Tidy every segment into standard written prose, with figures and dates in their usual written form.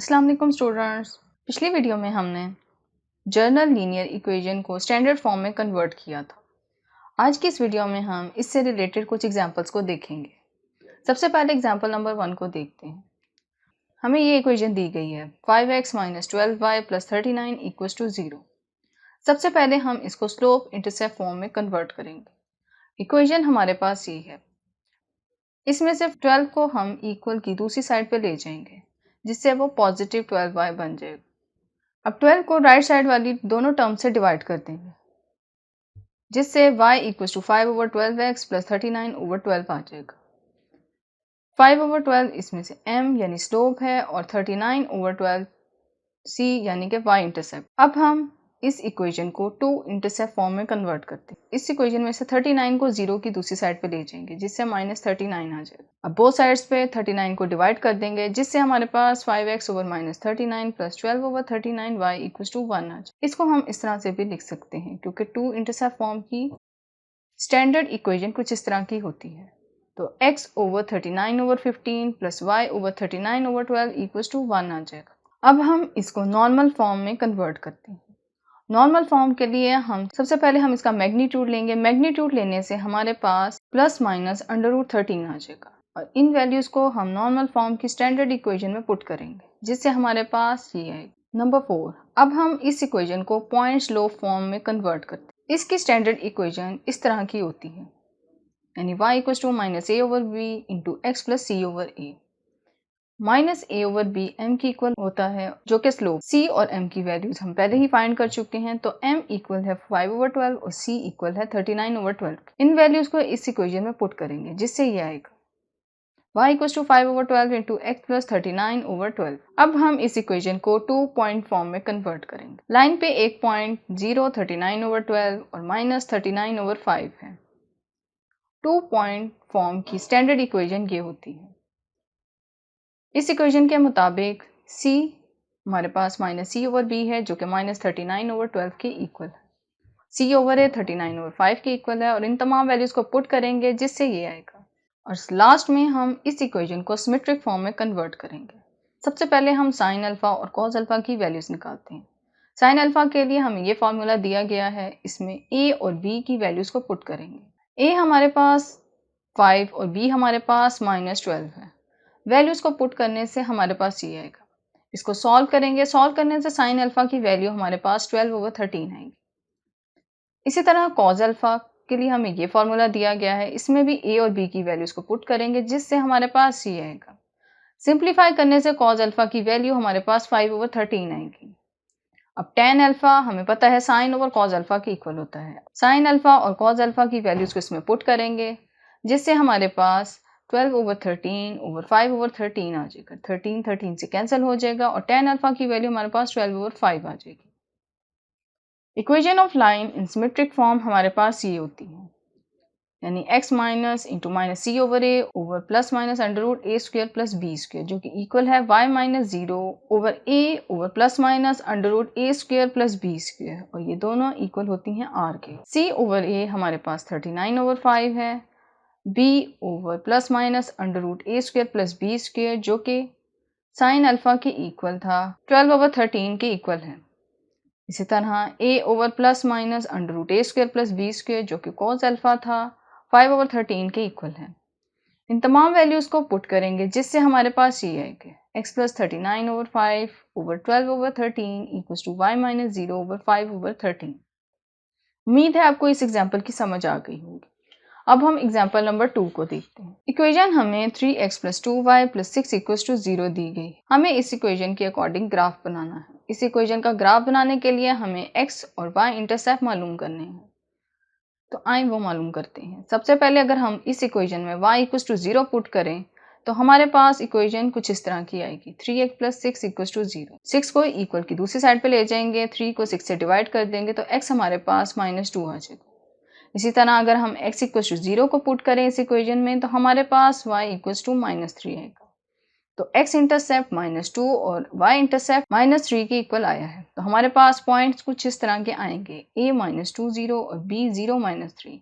अस्सलाम वालेकुम स्टूडेंट्स। पिछली वीडियो में हमने जर्नल लीनियर इक्वेशन को स्टैंडर्ड फॉर्म में कन्वर्ट किया था। आज की इस वीडियो में हम इससे रिलेटेड कुछ एग्जांपल्स को देखेंगे। सबसे पहले एग्जांपल नंबर 1 को देखते हैं। हमें ये इक्वेशन दी गई है 5x - 12y + 39 = 0। सबसे पहले हम इसको स्लोप इंटरसेप्ट फॉर्म में कन्वर्ट करेंगे। इक्वेशन हमारे पास ये है। इसमें से 12 को हम इक्वल की दूसरी साइड पे ले जाएंगे जिससे वो पॉजिटिव 12y बन जाएगा। अब 12 को राइट साइड वाली दोनों टर्म से डिवाइड कर देंगे जिससे y = 5/12x + 39/12 आ जाएगा। 5/12 इसमें से m यानी स्लोप है और 39/12 c यानी कि y इंटरसेप्ट। अब हम इस इक्वेशन को 2 इंटरसेप्ट फॉर्म में कन्वर्ट करते हैं। इस इक्वेशन में से 39 को 0 की दूसरी साइड पे ले जाएंगे जिससे -39 आ जाएगा। अब बोथ साइड्स पे 39 को डिवाइड कर देंगे जिससे हमारे पास 5x/-39 + 12/39y = 1 आ जाए। इसको हम इस तरह से भी लिख सकते हैं क्योंकि 2 इंटरसेप्ट फॉर्म की स्टैंडर्ड इक्वेशन कुछ इस तरह की होती है। तो x/39/15 + y/39/12 = 1 आ जाएगा। अब हम इसको नॉर्मल फॉर्म में कन्वर्ट करते हैं। नॉर्मल फॉर्म के लिए हम सबसे पहले इसका मैग्नीट्यूड लेंगे। मैग्नीट्यूड लेने से हमारे पास ±√13 आ जाएगा और इन वैल्यूज को हम नॉर्मल फॉर्म की स्टैंडर्ड इक्वेशन में पुट करेंगे जिससे हमारे पास ये आएगा। नंबर 4, अब हम इस इक्वेशन को पॉइंट स्लोप फॉर्म में कन्वर्ट करते हैं। इसकी स्टैंडर्ड इक्वेशन इस तरह की होती है, यानी y = -a/b × x + c/a। -a/b m की इक्वल होता है जो कि स्लोप। c और m की वैल्यूज हम पहले ही फाइंड कर चुके हैं, तो m इक्वल है 5/12 और c इक्वल है 39/12। इन वैल्यूज को इस इक्वेशन में पुट करेंगे जिससे ये आएगा y = 5/12 × x + 39/12। अब हम इस इक्वेशन को 2 पॉइंट फॉर्म में कन्वर्ट करेंगे। लाइन पे एक पॉइंट 0 39/12 और -39/5 है। 2 पॉइंट फॉर्म की स्टैंडर्ड इक्वेशन ये होती है। इस इक्वेशन के मुताबिक c हमारे पास -c/b है जो कि -39/12 के इक्वल है। c/a 39/5 के इक्वल है और इन तमाम वैल्यूज को पुट करेंगे जिससे ये आएगा। और लास्ट में हम इस इक्वेशन को सिमेट्रिक फॉर्म में कन्वर्ट करेंगे। सबसे पहले हम साइन अल्फा और कॉस अल्फा की वैल्यूज निकालते हैं। साइन अल्फा के लिए हमें ये फॉर्मूला दिया गया है, इसमें a और b की वैल्यूज को पुट करेंगे। a हमारे पास 5 और b हमारे पास -12 है। वैल्यूज को पुट करने से हमारे पास ये आएगा। इसको सॉल्व करेंगे। सॉल्व करने से साइन अल्फा की वैल्यू हमारे पास 12/13 आएगी। इसी तरह कॉस अल्फा के लिए हमें ये फॉर्मूला दिया गया है, इसमें भी a और b की वैल्यूज को पुट करेंगे जिससे हमारे पास ये आएगा। सिंप्लीफाई करने से कॉस अल्फा की वैल्यू हमारे पास 5/13 आएगी। अब tan अल्फा हमें पता है साइन ओवर कॉस अल्फा के इक्वल होता है। साइन अल्फा और कॉस अल्फा की वैल्यूज को इसमें पुट करेंगे जिससे हमारे पास 12/13/5/13 आ जाएगा। 13 से कैंसिल हो जाएगा और tan अल्फा की वैल्यू हमारे पास 12/5 आ जाएगी। Equation of line in symmetric form हमारे पास ये होती है, यानी x - × -c/a over ±√a² + b² जो कि इक्वल है y - 0/a over ±√a² + b² और ये दोनों इक्वल होती हैं r के। c/a हमारे पास 39/5 है, b ओवर ±√a² + b² जो कि साइन अल्फा के इक्वल था 12/13 के इक्वल है। इसी तरह a ओवर ±√a² + b² जो कि कॉस अल्फा था 5/13 के इक्वल है। इन तमाम वैल्यूज को पुट करेंगे जिससे हमारे पास ये आएगा x + 39/5 ओवर 12/13 = y - 0/5/13। उम्मीद है आपको इस एग्जाम्पल की समझ आ गई होगी। अब हम एग्जाम्पल नंबर 2 को देखते हैं। इक्वेशन हमें 3x + 2y + 6 = 0 दी गई। हमें इस इक्वेशन के अकॉर्डिंग ग्राफ बनाना है। इस इक्वेशन का ग्राफ बनाने के लिए हमें x और y इंटरसेप्ट मालूम करने हैं, तो आइए वो मालूम करते हैं। सबसे पहले अगर हम इस इक्वेशन में y = 0 पुट करें तो हमारे पास इक्वेशन कुछ इस तरह की आएगी 3x + 6 = 0। 6 को इक्वल की दूसरी साइड पे ले जाएंगे, 3 को 6 से डिवाइड कर देंगे तो x हमारे पास -2 आ जाएगा। इसी तरह अगर हम x = 0 को पुट करें इस इक्वेशन में तो हमारे पास y = -3 आएगा। तो x इंटरसेप्ट -2 और y इंटरसेप्ट -3 के इक्वल आया है। तो हमारे पास पॉइंट्स कुछ इस तरह के आएंगे a -2 0 और b 0 -3।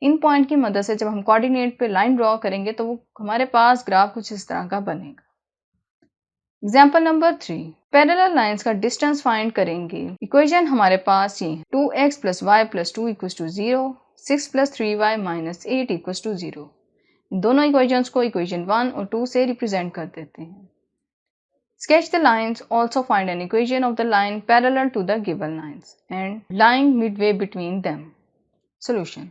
इन पॉइंट की मदद से जब हम कोऑर्डिनेट पे लाइन ड्रॉ करेंगे तो वो हमारे पास ग्राफ कुछ इस तरह का बनेगा। एग्जाम्पल नंबर 3, पैरेलल लाइंस का डिस्टेंस फाइंड करेंगे। इक्वेशन हमारे पास ये 2x plus y plus 2 equals to 0, 6 plus 3y minus 8 equals to 0। इन दोनों इक्वेशंस को इक्वेशन 1 और 2 से रिप्रेजेंट कर देते हैं। Sketch the lines, also find an equation of the line parallel to the given lines and lying midway between them. Solution.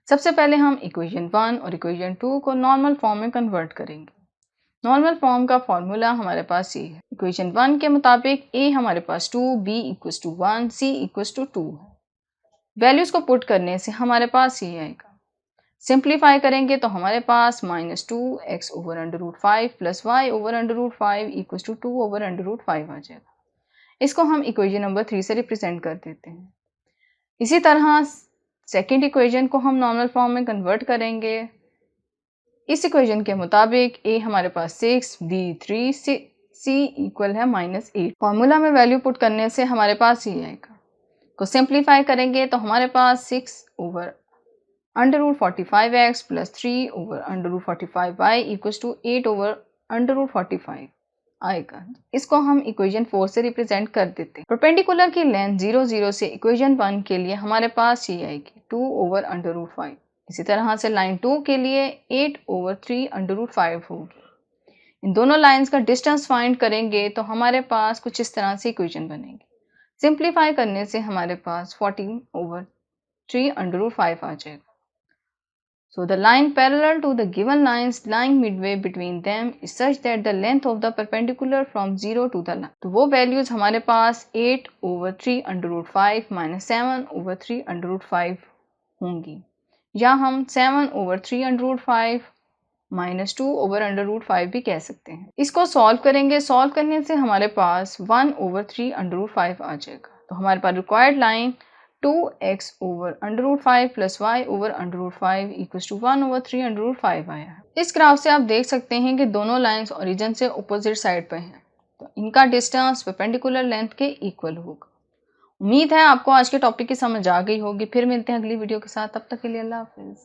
सबसे पहले हम इक्वेशन 1 और इक्वेशन 2 को नॉर्मल फॉर्म में कन्वर्ट करेंगे। नॉर्मल फॉर्म का फॉर्मूला हमारे पास ये है। इक्वेशन 1 के मुताबिक a हमारे पास 2, b equals to 1, c equals to 2 है। वैल्यूज को पुट करने से हमारे पास ये आएगा। सिंप्लीफाई करेंगे तो हमारे पास -2x over under root 5 plus Y over under root 5 equals to 2 over under root 5 आ जाएगा। इसको हम इक्वेशन नंबर 3 से रिप्रेजेंट कर देते हैं। इसी तरह सेकेंड इक्वेशन को हम नॉर्मल फॉर्म में कन्वर्ट करेंगे। इस इक्वेशन के मुताबिक a हमारे पास 6, b 3, c इक्वल है -8। फॉर्मूला में वैल्यू पुट करने से हमारे पास ये आएगा। को सिंप्लीफाई करेंगे तो हमारे पास 6 over under root 45x plus 3 over under root 45y equals to 8 over under root 45 आएगा। इसको हम इक्वेशन 4 से रिप्रेजेंट कर देते हैं। परपेंडिकुलर की लेंथ 0, 0 से इक्वेशन 1 के लिए हमारे पास ये आएगी 2 ओवर अंडर रूट 5। इसी तरह से लाइन 2 के लिए 8 ओवर 3 अंडर रूट 5 होगी। इन दोनों लाइंस का डिस्टेंस फाइंड करेंगे तो हमारे पास कुछ इस तरह से इक्वेशन बनेगी। सिंप्लीफाई करने से हमारे पास 14 ओवर 3 अंडर रूट 5 आ जाएगा। So the line parallel to the given lines lying midway between them is such that the length of the perpendicular from 0 to the line. तो वो वैल्यूज हमारे पास 8 over 3 under root 5 minus 7 over 3 under root 5 होंगी, या हम 7 over 3 under root 5 minus 2 over under root 5 भी कह सकते हैं। इसको सॉल्व करेंगे। सॉल्व करने से हमारे पास 1 ओवर 3 अंडर रूट 5 आ जाएगा। तो हमारे पास required line 2x over under root 5 plus Y over under root 5 equals to 1 over 3 under root 5 आया है। इस ग्राफ से आप देख सकते हैं कि दोनों लाइंस ओरिजिन से अपोजिट साइड पर हैं, तो इनका डिस्टेंस परपेंडिकुलर लेंथ के इक्वल होगा। उम्मीद है आपको आज के टॉपिक की समझ आ गई होगी। फिर मिलते हैं अगली वीडियो के साथ, तब तक के लिए अल्लाह हाफिज़।